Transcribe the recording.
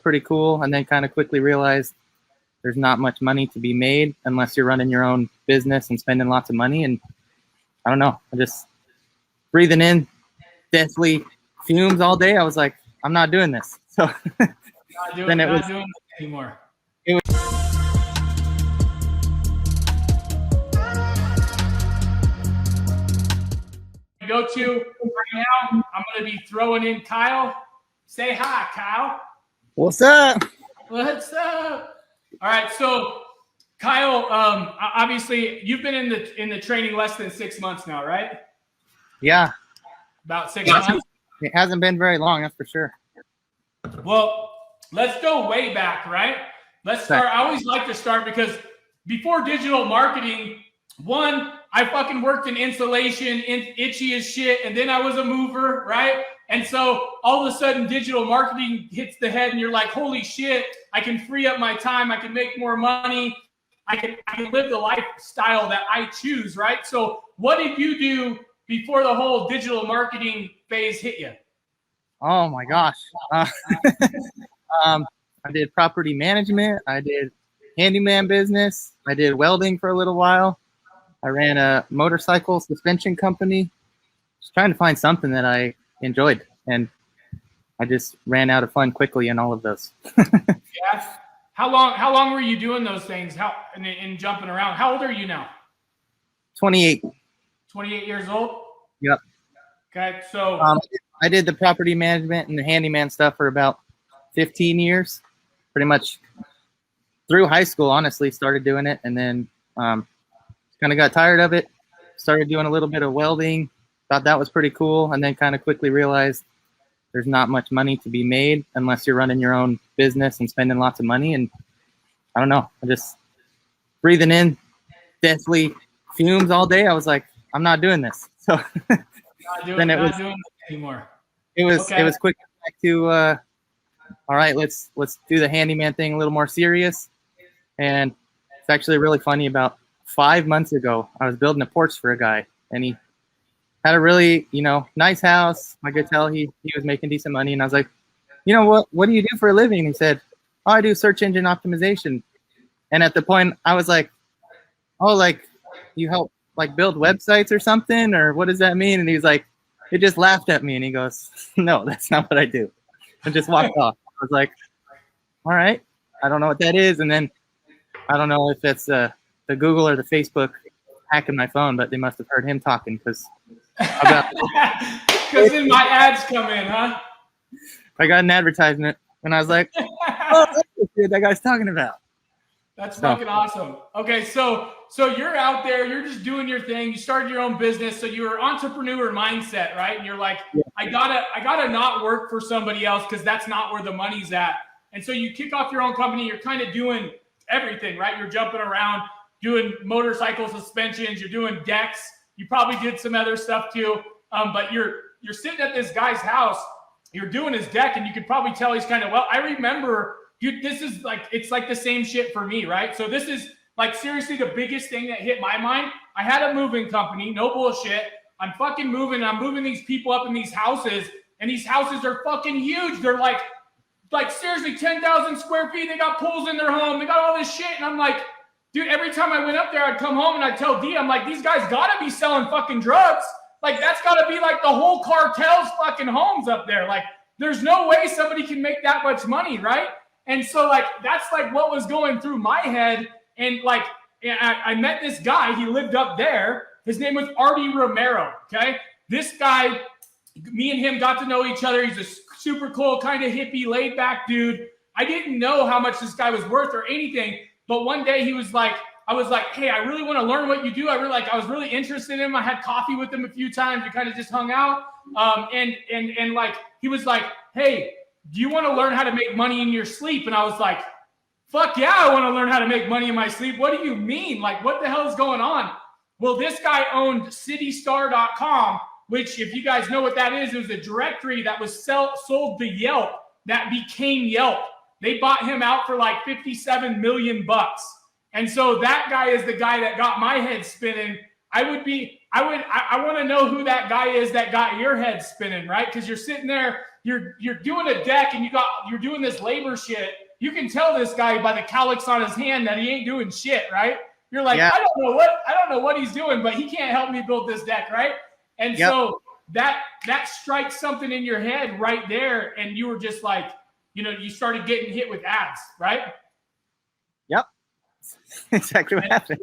pretty cool, and then kind of quickly realized there's not much money to be made unless you're running your own business and spending lots of money. And I don't know, I just breathing in deathly fumes all day. I was like, I'm not doing this. So then it was not doing it anymore. It was go to right now. I'm going to be throwing in Kyle. Say hi, Kyle. What's up? What's up? All right, so Kyle, obviously you've been in the training less than 6 months now, right? Yeah, about 6 months. It hasn't been very long, that's for sure. Well, let's go way back, right? Let's start. I always like to start because before digital marketing, one, I fucking worked in insulation, itchy as shit, and then I was a mover, right? And so all of a sudden digital marketing hits the head and you're like, holy shit, I can free up my time. I can make more money. I can live the lifestyle that I choose, right? So what did you do before the whole digital marketing phase hit you? Oh my gosh. I did property management. I did handyman business. I did welding for a little while. I ran a motorcycle suspension company. Just trying to find something that I enjoyed, and I just ran out of fun quickly in all of those. Yeah. How long were you doing those things? And jumping around? How old are you now? 28. 28 years old? Yep. Okay, so I did the property management and the handyman stuff for about 15 years, pretty much through high school. Honestly, started doing it, and then kind of got tired of it. Started doing a little bit of welding. Thought that was pretty cool, and then kind of quickly realized there's not much money to be made unless you're running your own business and spending lots of money. And I don't know, I just breathing in deathly fumes all day. I was like, I'm not doing this. So then it was not doing it anymore. It was quick back to all right, let's do the handyman thing a little more serious. And it's actually really funny. About 5 months ago, I was building a porch for a guy, and he had a really, nice house. I could tell he was making decent money. And I was like, what do you do for a living? And he said, oh, I do search engine optimization. And at the point I was like, oh, like you help like build websites or something, or what does that mean? And he's like, he just laughed at me and he goes, no, that's not what I do. And just walked off. I was like, all right, I don't know what that is. And then I don't know if it's the Google or the Facebook hacking my phone, but they must have heard him talking because then my ads come in, huh? I got an advertisement and I was like, oh, that's what that guy's talking about. That's fucking awesome. Okay, so you're out there, you're just doing your thing. You started your own business, so you're entrepreneur mindset, right? And you're like, yeah. I gotta not work for somebody else because that's not where the money's at. And so you kick off your own company. You're kind of doing everything, right? You're jumping around, doing motorcycle suspensions. You're doing decks. You probably did some other stuff too. But you're sitting at this guy's house. You're doing his deck, and you could probably tell he's kind of, well, I remember. This is like, it's like the same shit for me, right? So this is like seriously the biggest thing that hit my mind. I had a moving company, no bullshit. I'm fucking moving. I'm moving these people up in these houses, and these houses are fucking huge. They're like seriously 10,000 square feet. They got pools in their home. They got all this shit. And I'm like, dude, every time I went up there, I'd come home and I'd tell D, I'm like, these guys gotta be selling fucking drugs. Like that's gotta be like the whole cartel's fucking homes up there. Like there's no way somebody can make that much money, right? And so, like, that's, like, what was going through my head. And, like, I met this guy. He lived up there. His name was Artie Romero, okay? This guy, me and him got to know each other. He's a super cool, kind of hippie, laid-back dude. I didn't know how much this guy was worth or anything. But one day he was like, I was like, hey, I really want to learn what you do. I was really interested in him. I had coffee with him a few times. We kind of just hung out. And like, he was like, hey, do you want to learn how to make money in your sleep? And I was like, fuck yeah, I want to learn how to make money in my sleep. What do you mean? Like, what the hell is going on? Well, this guy owned citystar.com, which if you guys know what that is, it was a directory that was sold to Yelp that became Yelp. They bought him out for like 57 million bucks. And so that guy is the guy that got my head spinning. I want to know who that guy is that got your head spinning, right? Because you're sitting there, you're doing a deck and you're doing this labor shit. You can tell this guy by the cowlicks on his hand that he ain't doing shit, right? You're like, I don't know what he's doing, but he can't help me build this deck, right? And so that strikes something in your head right there, and you were just like, you started getting hit with ads, right? Yep. Exactly what happened.